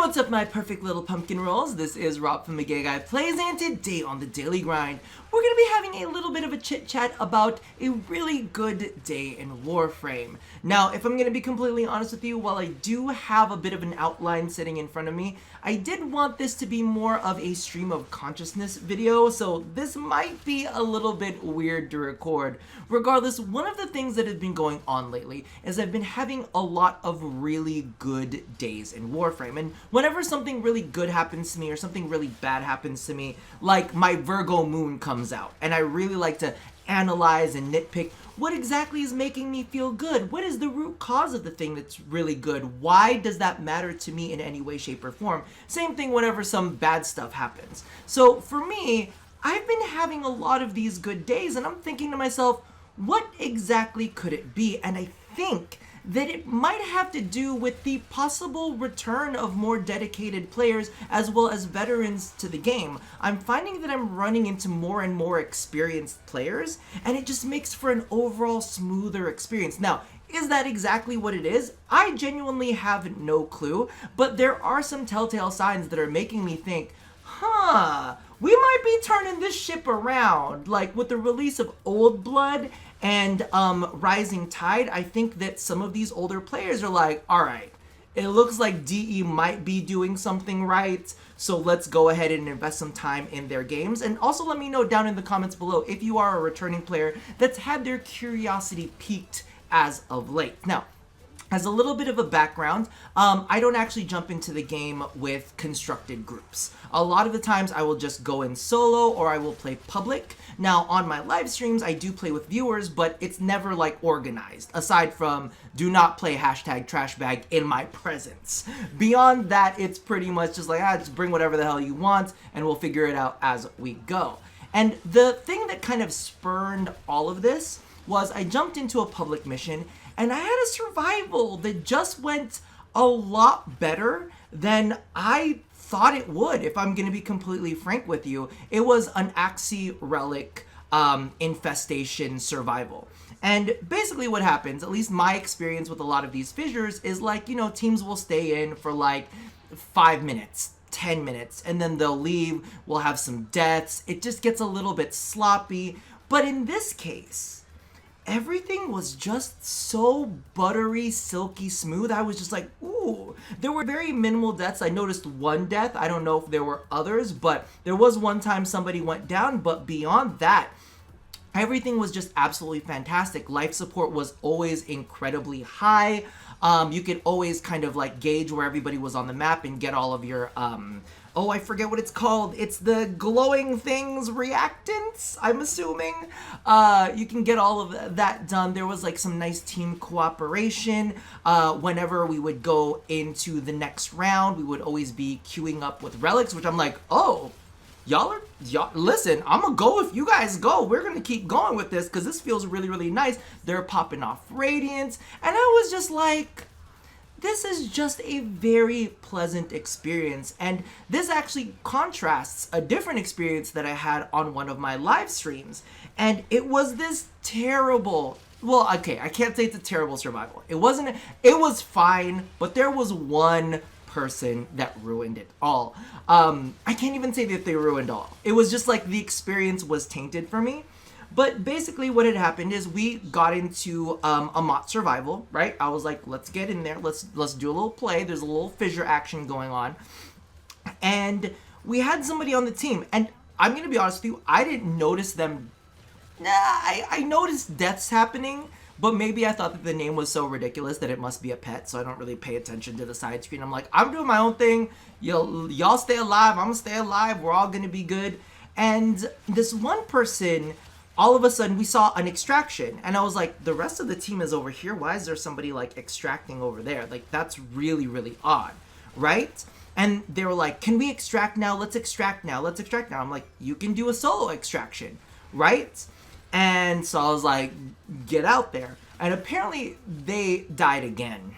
what's up, my perfect little pumpkin rolls? This is Rob from the Gay Guy Plays, and today on the Daily Grind, we're going to be having a little bit of a chit-chat about a really good day in Warframe. Now, if I'm going to be completely honest with you, while I do have a bit of an outline sitting in front of me, I did want this to be more of a stream of consciousness video, so this might be a little bit weird to record. Regardless, one of the things that has been going on lately is I've been having a lot of really good days in Warframe, and whenever something really good happens to me or something really bad happens to me, like my Virgo moon comes out, and I really like to analyze and nitpick what exactly is making me feel good. What is the root cause of the thing that's really good? Why does that matter to me in any way, shape, or form? Same thing whenever some bad stuff happens. So for me, I've been having a lot of these good days, and I'm thinking to myself, what exactly could it be? And I think that it might have to do with the possible return of more dedicated players as well as veterans to the game. I'm finding that I'm running into more and more experienced players, and it just makes for an overall smoother experience. Now, is that exactly what it is? I genuinely have no clue, but there are some telltale signs that are making me think, we might be turning this ship around. Like with the release of Old Blood and Rising Tide, I think that some of these older players are like, all right, it looks like DE might be doing something right, so let's go ahead and invest some time in their games. And also let me know down in the comments below if you are a returning player that's had their curiosity piqued as of late. Now, as a little bit of a background, I don't actually jump into the game with constructed groups. A lot of the times I will just go in solo or I will play public. Now on my live streams I do play with viewers, but it's never like organized, aside from do not play #trashbag in my presence. Beyond that, it's pretty much just like, just bring whatever the hell you want and we'll figure it out as we go. And the thing that kind of spurned all of this was I jumped into a public mission and I had a survival that just went a lot better than I thought it would, if I'm going to be completely frank with you. It was an Axie Relic infestation survival. And basically what happens, at least my experience with a lot of these fissures, is like, you know, teams will stay in for like 5 minutes, 10 minutes, and then they'll leave, we'll have some deaths, it just gets a little bit sloppy. But in this case, everything was just so buttery, silky smooth. I was just like, ooh. There were very minimal deaths. I noticed one death. I don't know if there were others, but there was one time somebody went down. But beyond that, everything was just absolutely fantastic. Life support was always incredibly high. You could always kind of like gauge where everybody was on the map and get all of your, I forget what it's called. It's the glowing things reactants, I'm assuming. You can get all of that done. There was like some nice team cooperation. Whenever we would go into the next round, we would always be queuing up with relics, which I'm like, oh, y'all listen, I'm gonna go if you guys go. We're gonna keep going with this because this feels really, really nice. They're popping off radiance, and I was just like, this is just a very pleasant experience. And this actually contrasts a different experience that I had on one of my live streams, and it was this terrible, well, okay, I can't say it's a terrible survival. It was fine, but there was one person that ruined it all. I can't even say that they ruined all. It was just like the experience was tainted for me. But basically what had happened is we got into a MOT survival, right? I was like, let's get in there, let's do a little play. There's a little fissure action going on. And we had somebody on the team, and I'm gonna be honest with you, I didn't notice them. I noticed deaths happening, but maybe I thought that the name was so ridiculous that it must be a pet, so I don't really pay attention to the side screen. I'm like, I'm doing my own thing. Y'all stay alive, I'm gonna stay alive, we're all gonna be good. And this one person, all of a sudden we saw an extraction, and I was like, the rest of the team is over here. Why is there somebody like extracting over there? Like, that's really, really odd, right? And they were like, can we extract now? Let's extract now. Let's extract now. I'm like, you can do a solo extraction, right? And so I was like, get out there. And apparently they died again.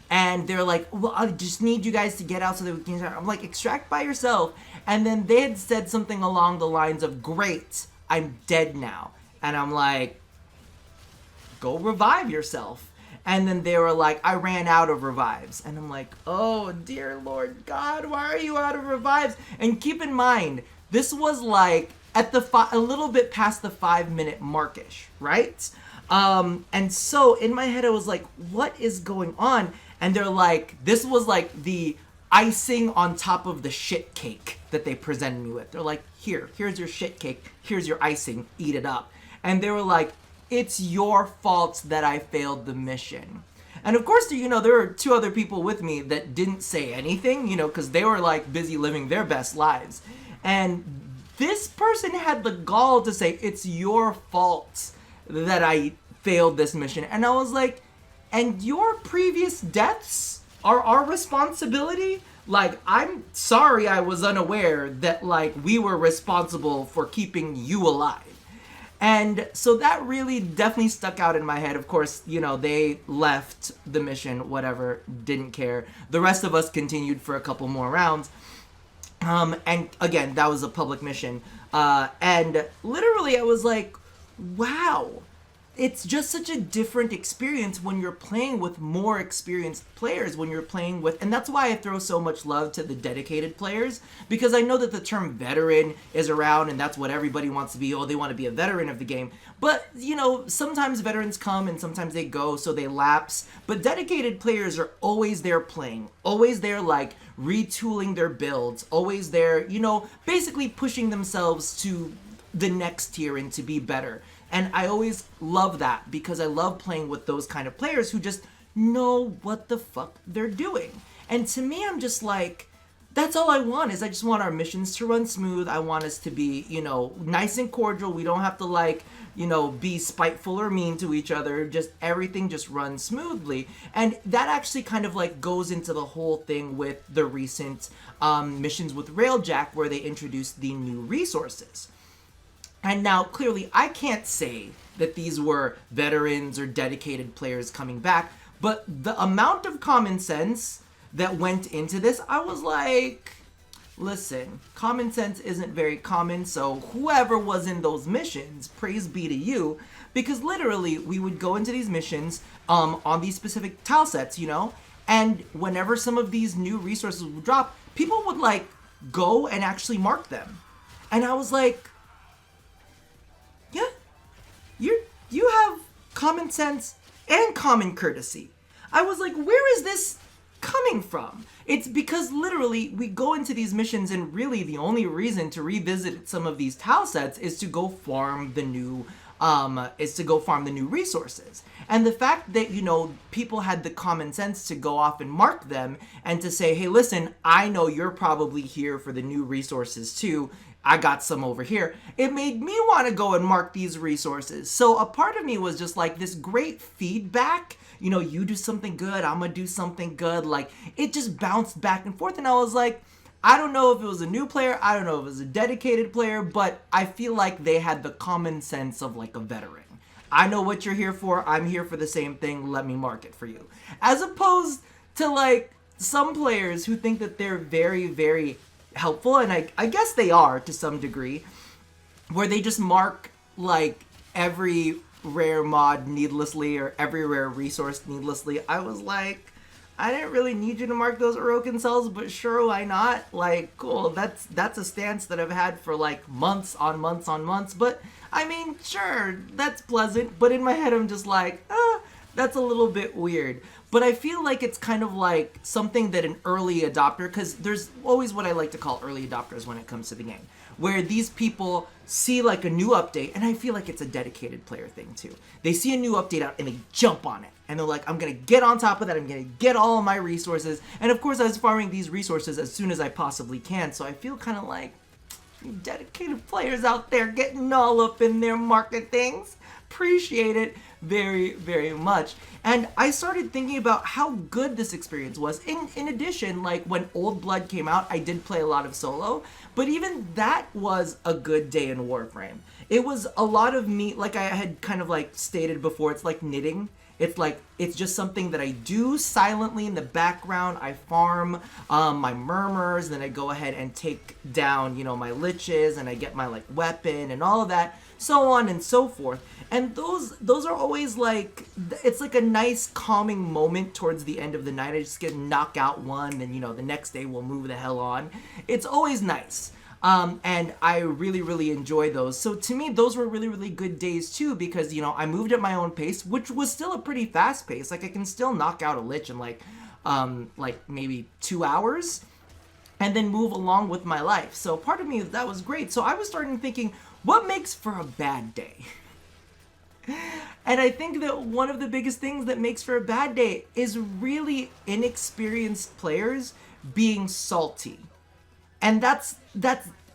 And they're like, well, I just need you guys to get out so that we can extract. I'm like, extract by yourself. And then they had said something along the lines of, great, I'm dead now. And I'm like, go revive yourself. And then they were like, I ran out of revives. And I'm like, oh, dear Lord God, why are you out of revives? And keep in mind, this was like at a little bit past the 5-minute markish, right? And so in my head, I was like, what is going on? And they're like, this was like the icing on top of the shit cake that they presented me with. They're like, here's your shit cake. Here's your icing. Eat it up. And they were like, it's your fault that I failed the mission. And of course, you know, there were 2 other people with me that didn't say anything, you know, because they were like busy living their best lives. And this person had the gall to say, it's your fault that I failed this mission. And I was like, and your previous deaths are our responsibility? Like, I'm sorry I was unaware that, like, we were responsible for keeping you alive. And so that really definitely stuck out in my head. Of course, you know, they left the mission, whatever, didn't care. The rest of us continued for a couple more rounds. And again, that was a public mission. And literally I was like, wow. It's just such a different experience when you're playing with more experienced players, when you're playing with, and that's why I throw so much love to the dedicated players, because I know that the term veteran is around and that's what everybody wants to be. Oh, they want to be a veteran of the game. But, you know, sometimes veterans come and sometimes they go, so they lapse. But dedicated players are always there playing, always there like retooling their builds, always there, you know, basically pushing themselves to the next tier and to be better. And I always love that because I love playing with those kind of players who just know what the fuck they're doing. And to me, I'm just like, that's all I want is I just want our missions to run smooth. I want us to be, you know, nice and cordial. We don't have to like, you know, be spiteful or mean to each other. Just everything just runs smoothly. And that actually kind of like goes into the whole thing with the recent missions with Railjack where they introduced the new resources. And now, clearly, I can't say that these were veterans or dedicated players coming back, but the amount of common sense that went into this, I was like, listen, common sense isn't very common, so whoever was in those missions, praise be to you, because literally, we would go into these missions on these specific tile sets, you know, and whenever some of these new resources would drop, people would, like, go and actually mark them. And I was like, yeah, you have common sense and common courtesy. I was like, where is this coming from? It's because literally we go into these missions and really the only reason to revisit some of these tile sets is to go farm the new resources. And the fact that, you know, people had the common sense to go off and mark them and to say, hey, listen, I know you're probably here for the new resources too. I got some over here. It made me want to go and mark these resources. So a part of me was just like this great feedback. You know, you do something good, I'm gonna do something good. Like, it just bounced back and forth. And I was like, I don't know if it was a new player, I don't know if it was a dedicated player, but I feel like they had the common sense of like a veteran. I know what you're here for, I'm here for the same thing, let me mark it for you. As opposed to like some players who think that they're very, very helpful, and I guess they are to some degree, where they just mark like every rare mod needlessly or every rare resource needlessly. I was like, I didn't really need you to mark those Orokin cells, but sure, why not? Like, cool, that's a stance that I've had for like months on months on months, but I mean, sure, that's pleasant, but in my head I'm just like, that's a little bit weird. But I feel like it's kind of like something that an early adopter, because there's always what I like to call early adopters when it comes to the game, where these people see like a new update, and I feel like it's a dedicated player thing too. They see a new update out and they jump on it. And they're like, I'm going to get on top of that. I'm going to get all of my resources. And of course, I was farming these resources as soon as I possibly can. So I feel kind of like dedicated players out there getting all up in their market things. Appreciate it very, very much. And I started thinking about how good this experience was. In addition, like when Old Blood came out, I did play a lot of solo, but even that was a good day in Warframe. It was a lot of me, like I had kind of like stated before, it's like knitting. It's like, it's just something that I do silently in the background. I farm my murmurs, then I go ahead and take down, you know, my liches, and I get my like weapon and all of that, so on and so forth. And those are always like, it's like a nice calming moment towards the end of the night. I just get knock out one, and you know, the next day we'll move the hell on. It's always nice. And I really, really enjoy those. So to me, those were really, really good days too, because, you know, I moved at my own pace, which was still a pretty fast pace. Like, I can still knock out a lich in like maybe 2 hours and then move along with my life. So part of me, that was great. So I was starting thinking, what makes for a bad day? And I think that one of the biggest things that makes for a bad day is really inexperienced players being salty. And that's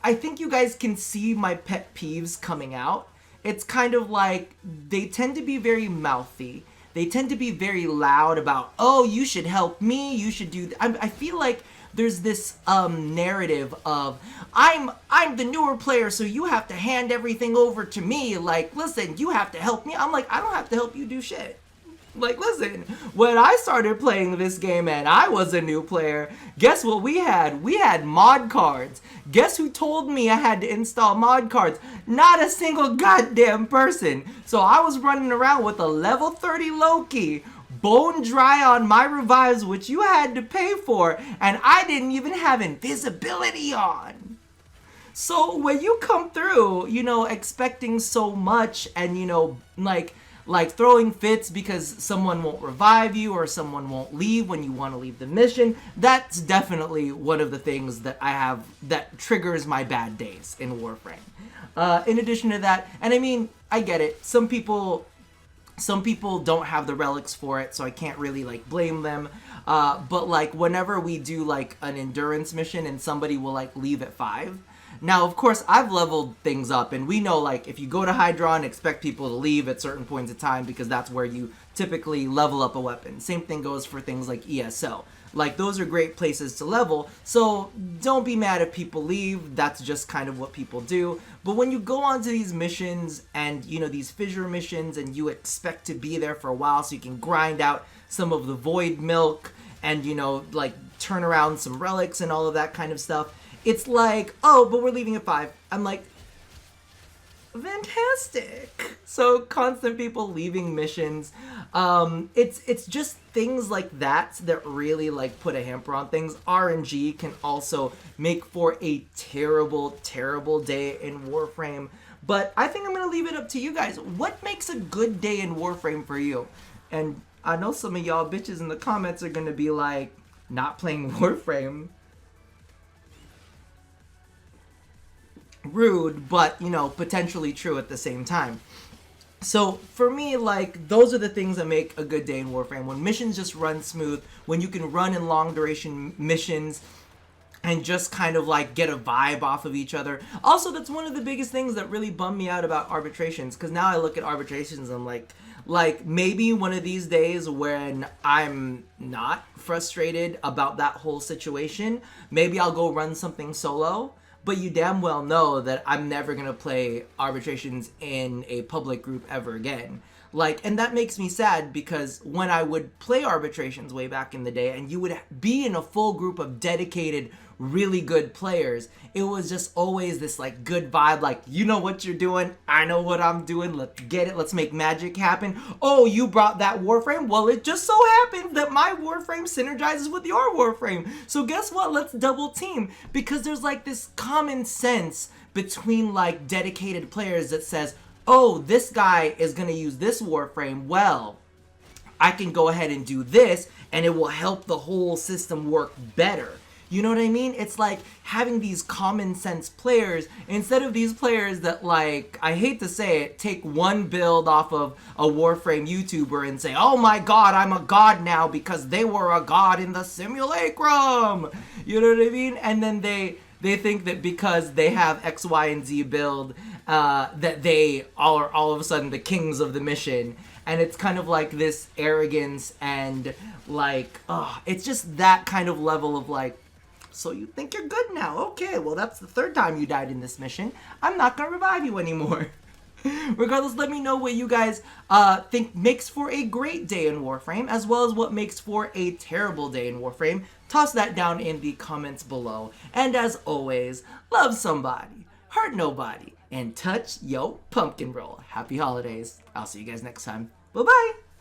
I think you guys can see my pet peeves coming out. It's kind of like, they tend to be very mouthy. They tend to be very loud about, oh, you should help me, you should do I feel like there's this narrative of, I'm the newer player, so you have to hand everything over to me. Like, listen, you have to help me. I'm like, I don't have to help you do shit. Like, listen, when I started playing this game and I was a new player, guess what we had? We had mod cards. Guess who told me I had to install mod cards? Not a single goddamn person. So I was running around with a level 30 Loki, bone dry on my revives, which you had to pay for, and I didn't even have invisibility on. So when you come through, you know, expecting so much, and, you know, like throwing fits because someone won't revive you or someone won't leave when you want to leave the mission, that's definitely one of the things that I have that triggers my bad days in Warframe. In addition to that, and I mean, I get it, some people don't have the relics for it, so I can't really like blame them, but like whenever we do like an endurance mission and somebody will like leave at 5, now, of course, I've leveled things up, and we know, like, if you go to Hydron, expect people to leave at certain points of time, because that's where you typically level up a weapon. Same thing goes for things like ESO. Like, those are great places to level, so don't be mad if people leave. That's just kind of what people do. But when you go onto these missions, and, you know, these fissure missions, and you expect to be there for a while so you can grind out some of the void milk, and, you know, like, turn around some relics and all of that kind of stuff, it's like, oh, but we're leaving at 5. I'm like, fantastic. So constant people leaving missions. It's just things like that that really like put a hamper on things. RNG can also make for a terrible, terrible day in Warframe. But I think I'm going to leave it up to you guys. What makes a good day in Warframe for you? And I know some of y'all bitches in the comments are going to be like, not playing Warframe. Rude, but, you know, potentially true at the same time. So for me, like, those are the things that make a good day in Warframe. When missions just run smooth, when you can run in long duration missions and just kind of like get a vibe off of each other. Also, that's one of the biggest things that really bummed me out about arbitrations, because now I look at arbitrations and I'm like maybe one of these days when I'm not frustrated about that whole situation, maybe I'll go run something solo. But you damn well know that I'm never going to play arbitrations in a public group ever again. Like, and that makes me sad, because when I would play arbitrations way back in the day and you would be in a full group of dedicated, really good players, it was just always this like good vibe, like, you know what you're doing, I know what I'm doing, let's get it, let's make magic happen. Oh, you brought that Warframe? Well, it just so happens that my Warframe synergizes with your Warframe. So guess what? Let's double team, because there's like this common sense between like dedicated players that says, oh, this guy is going to use this Warframe, well, I can go ahead and do this, and it will help the whole system work better. You know what I mean? It's like having these common sense players instead of these players that, like, I hate to say it, take one build off of a Warframe YouTuber and say, oh my god, I'm a god now because they were a god in the simulacrum. You know what I mean? And then they think that because they have X, Y, and Z build, that they are all of a sudden the kings of the mission. And it's kind of like this arrogance and like, it's just that kind of level of like, so you think you're good now? Okay, well that's the 3rd time you died in this mission. I'm not gonna revive you anymore. Regardless, let me know what you guys think makes for a great day in Warframe, as well as what makes for a terrible day in Warframe. Toss that down in the comments below. And as always, love somebody, hurt nobody, and touch yo pumpkin roll. Happy holidays. I'll see you guys next time. Bye-bye.